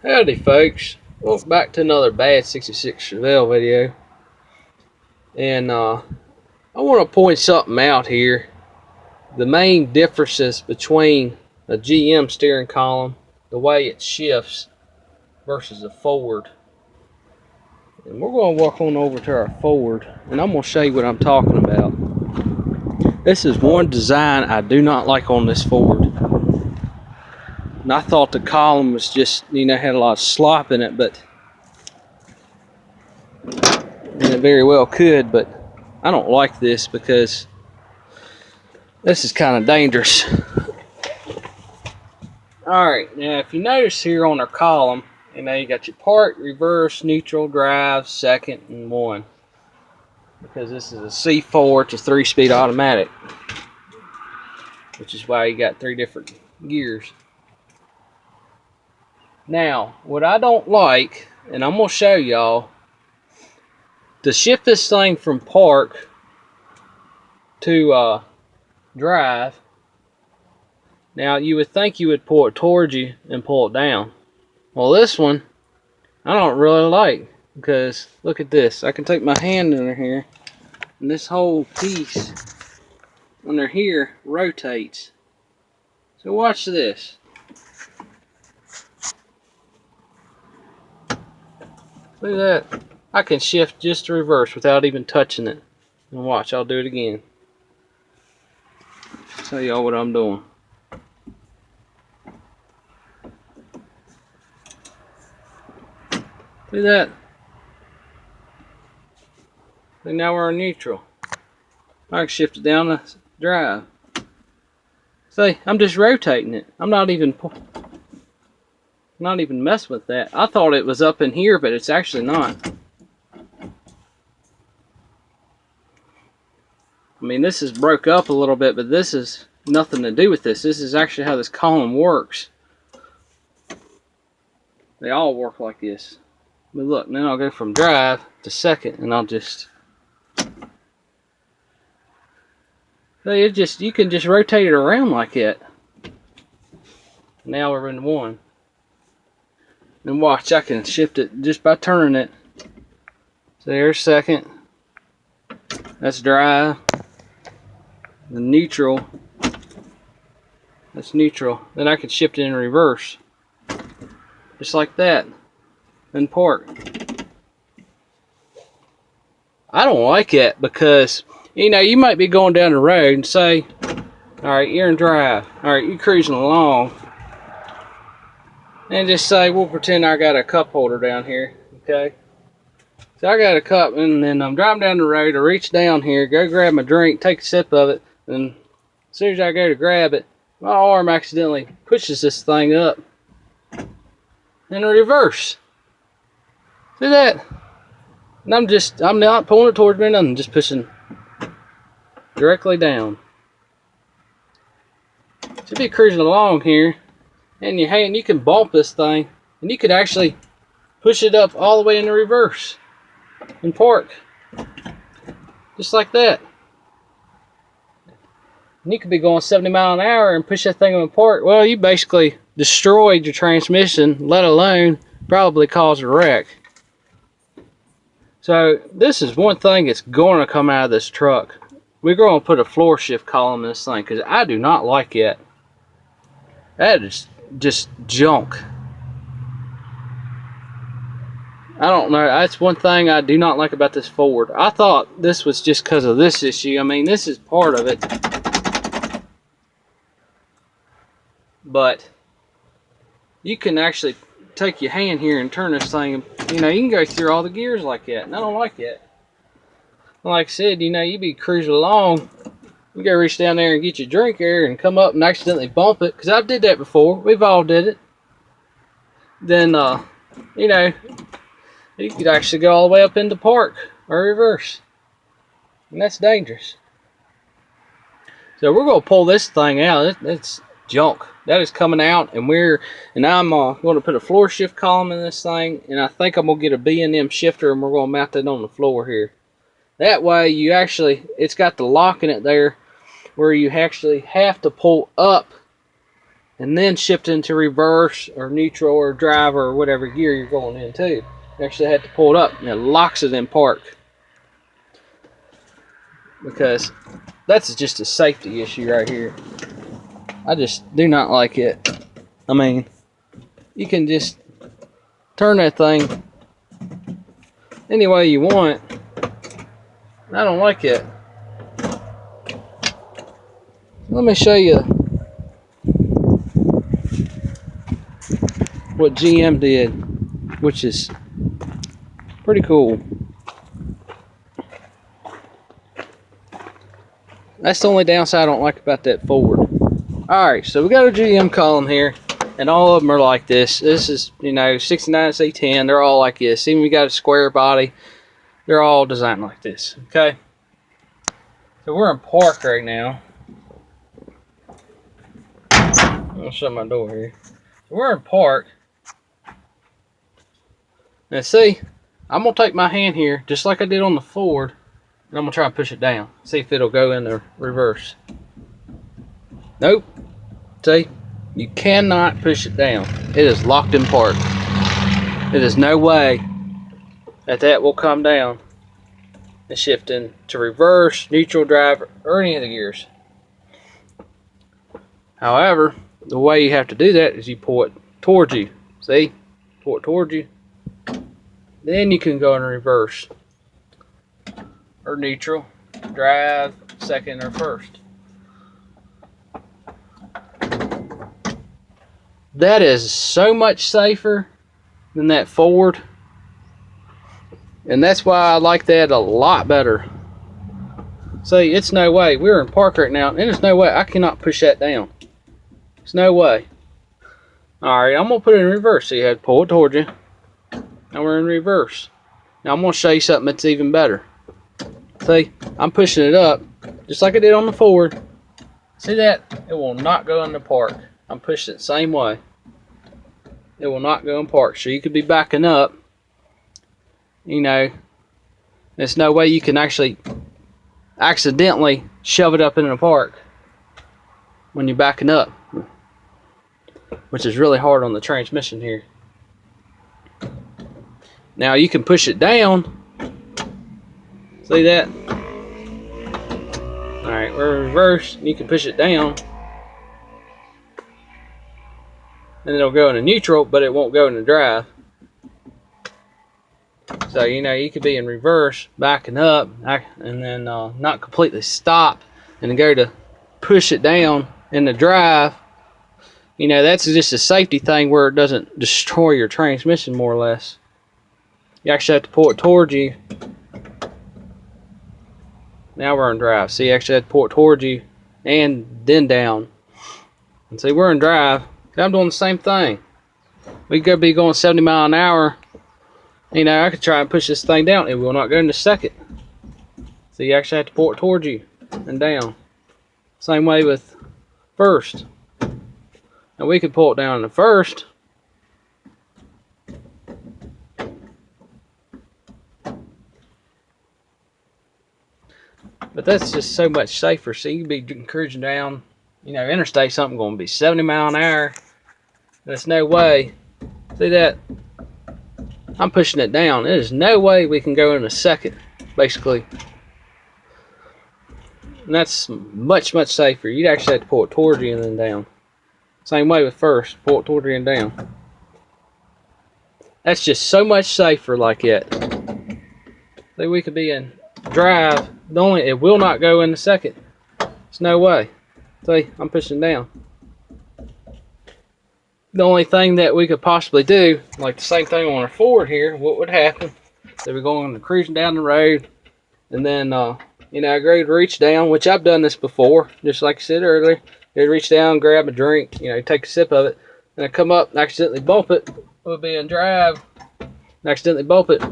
Howdy folks, welcome back to another Bad 66 Chevelle video. And I want to point something out here. The main differences between a GM steering column, the way it shifts versus a Ford. And we're going to walk on over to our Ford and I'm going to show you what I'm talking about. This is one design I do not like on this Ford. And I thought the column was just, had a lot of slop in it, but and it very well could, but I don't like this because this is kind of dangerous. Alright, now if you notice here on our column, you got your park, reverse, neutral, drive, second, and one. Because this is a C4, it's a 3-speed automatic. Which is why you got 3 different gears. Now, what I don't like, and I'm going to show y'all, to shift this thing from park to drive, now you would think you would pull it towards you and pull it down. Well, this one, I don't really like, because look at this. I can take my hand under here, and this whole piece under here rotates. So watch this. Look at that. I can shift just to reverse without even touching it. And watch, I'll do it again. Tell y'all what I'm doing. Look at that. And now we're in neutral. I can shift it down to drive. See, I'm just rotating it. I'm not even messing with that. I thought it was up in here, but it's actually not. I mean, this is broke up a little bit, but this is nothing to do with this. This is actually how this column works. They all work like this. But look, now I'll go from drive to second, and I'll just... you can just rotate it around like that. Now we're in one. And watch, I can shift it just by turning it. So there's second. That's drive. The neutral. That's neutral. Then I can shift it in reverse. Just like that. Then park. I don't like it because, you might be going down the road and say, alright, you're in drive. Alright, you're cruising along. And just say, we'll pretend I got a cup holder down here, okay? So I got a cup, and then I'm driving down the road, I reach down here, go grab my drink, take a sip of it, and as soon as I go to grab it, my arm accidentally pushes this thing up in reverse. See that? And I'm not pulling it towards me, I'm just pushing directly down. So be cruising along here, and your hand, you can bump this thing, and you could actually push it up all the way in the reverse and park just like that. And you could be going 70 miles an hour and push that thing in park. Well, you basically destroyed your transmission, let alone probably cause a wreck. So this is one thing that's going to come out of this truck. We're going to put a floor shift column in this thing because I do not like it. That is just junk. I don't know. That's one thing I do not like about this Ford. I thought this was just because of this issue. I mean, this is part of it. But you can actually take your hand here and turn this thing. You can go through all the gears like that. And I don't like it. Like I said, you be cruising along. You go reach down there and get your drink there and come up and accidentally bump it. Because I've did that before. We've all did it. Then, you could actually go all the way up into park or reverse. And that's dangerous. So we're going to pull this thing out. It's junk. That is coming out. And I'm going to put a floor shift column in this thing. And I think I'm going to get a B&M shifter and we're going to mount that on the floor here. That way it's got the lock in it there where you actually have to pull up and then shift into reverse or neutral or drive or whatever gear you're going into. You actually have to pull it up and it locks it in park, because that's just a safety issue right here. I just do not like it. I mean, you can just turn that thing any way you want. I don't like it. Let me show you what GM did, which is pretty cool. That's the only downside I don't like about that Ford. Alright, so we got a GM column here, and all of them are like this. This is, you know, 69 C10, they're all like this. Even we got a square body, they're all designed like this, okay? So we're in park right now. I'll shut my door here. So we're in park. Now see, I'm going to take my hand here, just like I did on the Ford, and I'm going to try and push it down. See if it'll go in the reverse. Nope. See, you cannot push it down. It is locked in park. There is no way that will come down and shift into reverse, neutral, drive, or any of the gears. However, the way you have to do that is you pull it towards you. See? Pull it towards you. Then you can go in reverse or neutral, drive, second, or first. That is so much safer than that Ford, and that's why I like that a lot better. See, it's no way. We're in park right now, and there's no way I cannot push that down. There's no way. Alright, I'm going to put it in reverse. So you have to pull it towards you. Now we're in reverse. Now I'm going to show you something that's even better. See, I'm pushing it up, just like I did on the Ford. See that? It will not go in the park. I'm pushing it the same way. It will not go in park. So you could be backing up. You know, there's no way you can actually accidentally shove it up in the park when you're backing up, which is really hard on the transmission here. Now you can push it down. See that? Alright, we're in reverse. You can push it down. And it'll go into neutral, but it won't go into drive. So, you know, you could be in reverse, backing up, and then not completely stop, and then go to push it down in the drive. You know, that's just a safety thing where it doesn't destroy your transmission, more or less. You actually have to pull it towards you. Now we're in drive. See, you actually have to pull it towards you and then down. And see, we're in drive. I'm doing the same thing. We could be going 70 miles an hour. You know, I could try and push this thing down. It will not go into second. So you actually have to pull it towards you and down. Same way with first. And we could pull it down in the first. But that's just so much safer. So you can be cruising down, you know, interstate, something going to be 70 miles an hour. There's no way. See that? I'm pushing it down. There's no way we can go in a second, basically. And that's much, much safer. You'd actually have to pull it towards you and then down. Same way with first. Pull it towards you and down. That's just so much safer like that. See, we could be in drive. It will not go in the second. There's no way. See, I'm pushing down. The only thing that we could possibly do, like the same thing on our Ford here, what would happen? So we're going cruising down the road, and then you know, I go to reach down, which I've done this before, just like I said earlier. You reach down, grab a drink, you know, take a sip of it, and I come up and accidentally bump it. We'll be in drive, and accidentally bump it.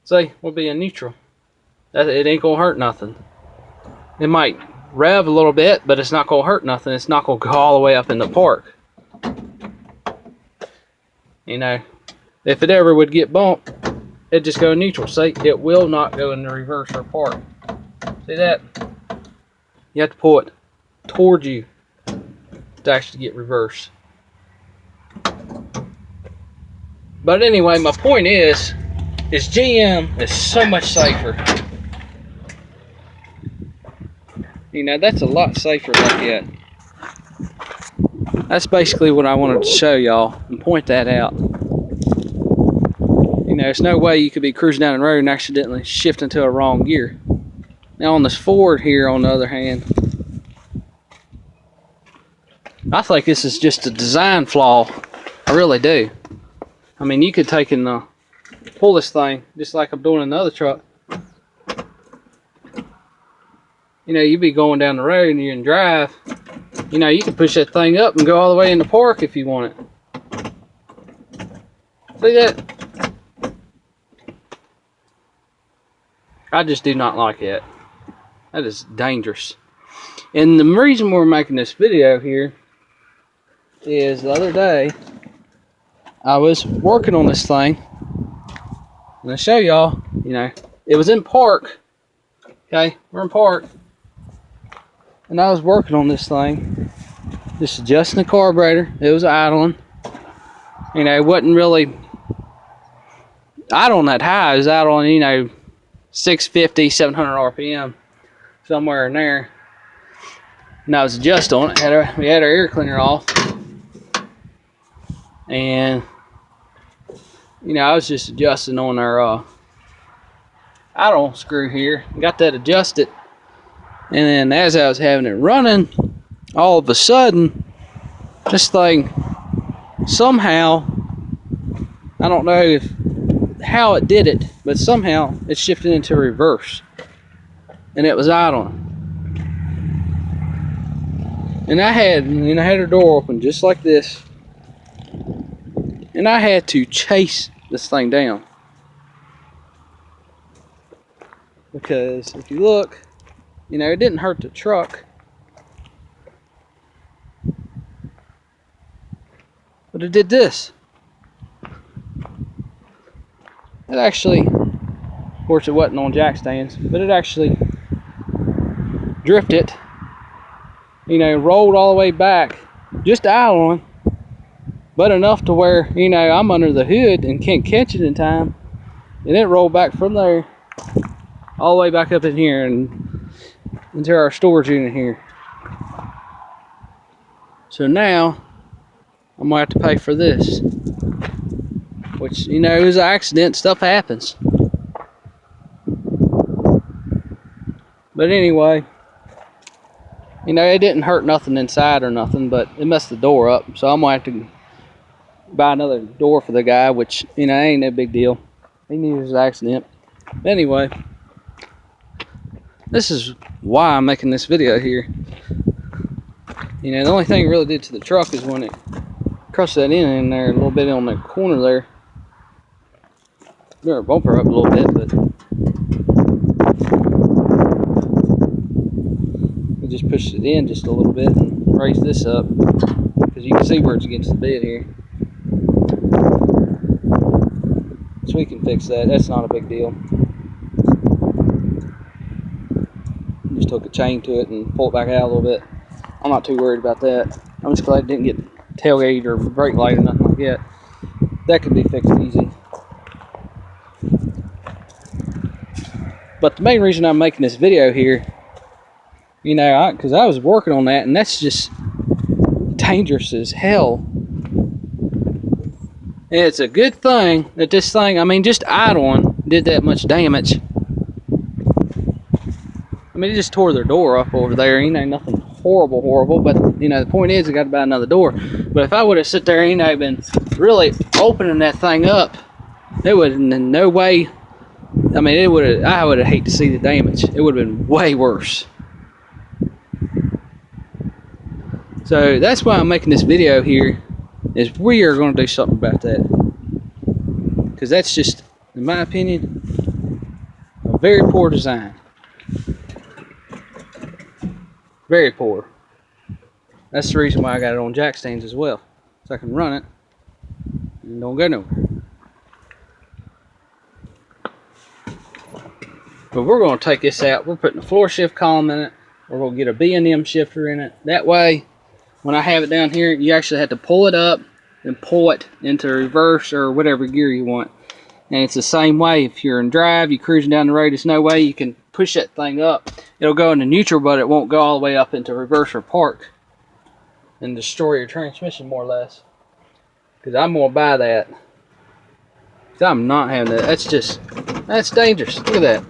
See, we'll be in neutral. It ain't gonna hurt nothing. It might rev a little bit, but it's not gonna hurt nothing. It's not gonna go all the way up in the park. You know, if it ever would get bumped, it'd just go neutral. See, it will not go in the reverse or park. See that? You have to pull it towards you to to actually get reversed. But anyway, my point is GM is so much safer. You know, that's a lot safer like that. That's basically what I wanted to show y'all and point that out. You know, there's no way you could be cruising down the road and accidentally shift into a wrong gear. Now on this Ford here, on the other hand, I think this is just a design flaw. I really do. I mean, you could take and pull this thing just like I'm doing in the other truck. You know, you'd be going down the road and you're in drive. You know, you can push that thing up and go all the way in the park if you want it. See that? I just do not like it. That is dangerous. And the reason we're making this video here is the other day I was working on this thing. And I'll show y'all, you know, it was in park. Okay, we're in park. And I was working on this thing, just adjusting the carburetor. It was idling. You know, it wasn't really idling that high. It was idling, you know, 650, 700 RPM, somewhere in there. And I was adjusting on it. We had our air cleaner off. And, you know, I was just adjusting on our idle screw here. Got that adjusted. And then as I was having it running, all of a sudden, this thing somehow, I don't know how it did it, but somehow it shifted into reverse. And it was idling. And I had her door open just like this. And I had to chase this thing down. Because if you look, you know, it didn't hurt the truck. But it did this. It actually, of course it wasn't on jack stands, but it actually drifted, you know, rolled all the way back, just idling, but enough to where, you know, I'm under the hood and can't catch it in time. And it rolled back from there, all the way back up in here and into our storage unit here. So now I'm gonna have to pay for this, which, you know, it was an accident. Stuff happens. But anyway, you know, it didn't hurt nothing inside or nothing, but it messed the door up. So I'm gonna have to buy another door for the guy, which, you know, ain't no big deal. He knew it was an accident. But anyway, this is why I'm making this video here. You know, the only thing it really did to the truck is when it crushed that in there a little bit on the corner there. Blew our bumper up a little bit, but we just pushed it in just a little bit and raised this up, because you can see where it's against the bed here. So we can fix that. That's not a big deal. Just took a chain to it and pull it back out a little bit. I'm not too worried about that. I'm just glad it didn't get tailgate or brake light or nothing like that. That could be fixed easy. But the main reason I'm making this video here, you know, because I was working on that, and that's just dangerous as hell. And it's a good thing that this thing, I mean, just idling did that much damage. I mean, it just tore their door up over there. You know, nothing horrible, but, you know, the point is I got to buy another door. But if I would have sit there, you know, been really opening that thing up, it would in no way, I mean, it would have, I would have hated to see the damage. It would have been way worse. So that's why I'm making this video here, is we are going to do something about that. Because that's just, in my opinion, a very poor design. Very poor. That's the reason why I got it on jack stands as well. So I can run it and don't go nowhere. But we're going to take this out. We're putting a floor shift column in it. We're going to get a B&M shifter in it. That way, when I have it down here, you actually have to pull it up and pull it into reverse or whatever gear you want. And it's the same way if you're in drive, you're cruising down the road, there's no way you can push that thing up. It'll go into neutral, but it won't go all the way up into reverse or park and destroy your transmission more or less. Because I'm going to buy that. Because I'm not having that. That's dangerous. Look at that.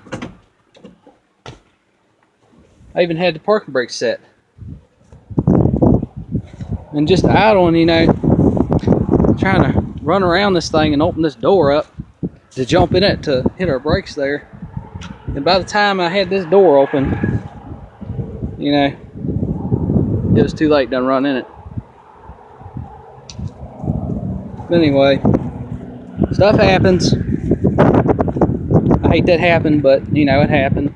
I even had the parking brake set. And just idling, you know, trying to run around this thing and open this door up to jump in it to hit our brakes there. And by the time I had this door open, you know, it was too late to run in it. But anyway, stuff happens. I hate that happened, but you know, it happened.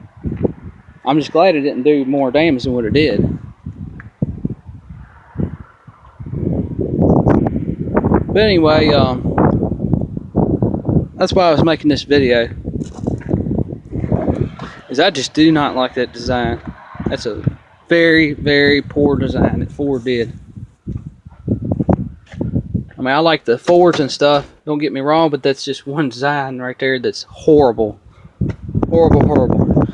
I'm just glad it didn't do more damage than what it did. But anyway, that's why I was making this video. Is I just do not like that design. That's a very, very poor design that Ford did. I mean, I like the Fords and stuff, don't get me wrong, but that's just one design right there that's horrible. Horrible, horrible.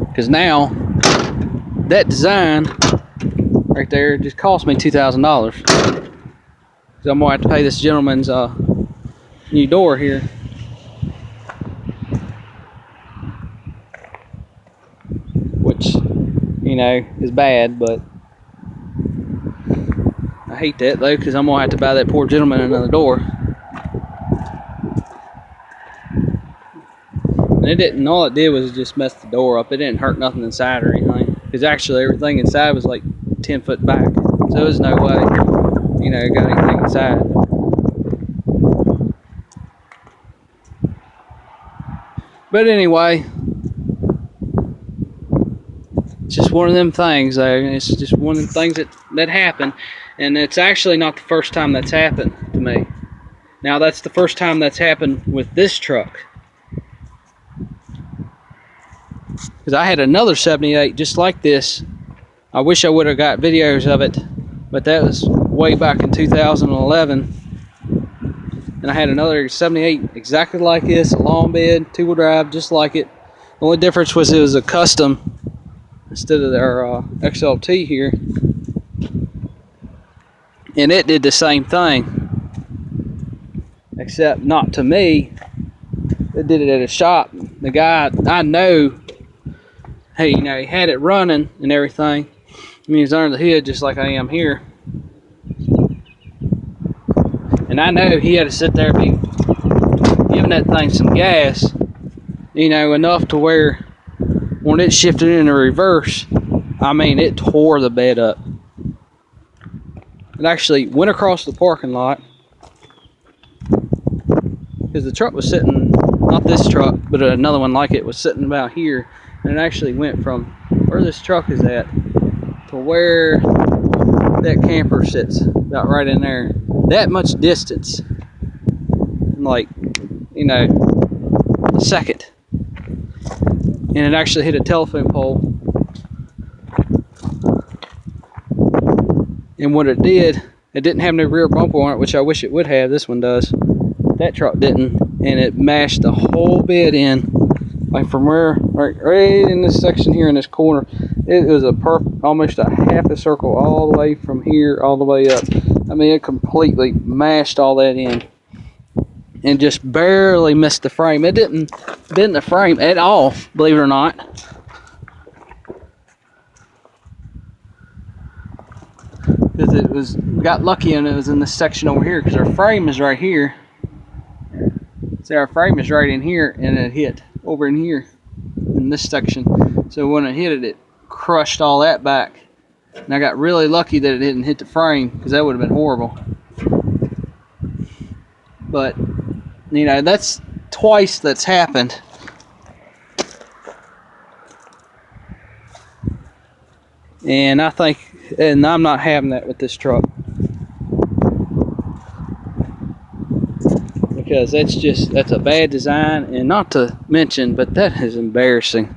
Because now, that design right there just cost me $2,000. So I'm going to have to pay this gentleman's new door here. Which, you know, is bad, but I hate that though, because I'm going to have to buy that poor gentleman another door. And it didn't, all it did was just mess the door up. It didn't hurt nothing inside or anything. Because actually everything inside was like 10 foot back. So there's no way, you know, it got anything inside. But anyway, it's just one of them things though. It's just one of them things that happen. And it's actually not the first time that's happened to me. Now that's the first time that's happened with this truck. Because I had another 78 just like this. I wish I would have got videos of it, but that was way back in 2011. And I had another 78 exactly like this, a long bed, two-wheel drive, just like it. The only difference was it was a custom instead of our XLT here. And it did the same thing, except not to me. It did it at a shop. The guy, I know, hey, you know, he had it running and everything. I mean, he's under the hood just like I am here. And I know he had to sit there and be giving that thing some gas, you know, enough to where when it shifted into reverse, I mean, it tore the bed up. It actually went across the parking lot because the truck was sitting, not this truck, but another one like it was sitting about here, and it actually went from where this truck is at to where that camper sits, about right in there. That much distance, like, you know, a second. And it actually hit a telephone pole. And what it did, it didn't have no rear bumper on it, which I wish it would have. This one does. That truck didn't. And it mashed the whole bed in. Like from where, right in this section here in this corner, it was a almost a half a circle all the way from here all the way up. I mean, it completely mashed all that in. And just barely missed the frame. It didn't bend the frame at all, believe it or not. Because it was, got lucky and it was in this section over here, because our frame is right here. See, our frame is right in here, and it hit over in here in this section. So when it hit it, it crushed all that back. And I got really lucky that it didn't hit the frame, because that would have been horrible. But, you know, that's twice that's happened. And I think, and I'm not having that with this truck. Because that's a bad design, and not to mention, but that is embarrassing.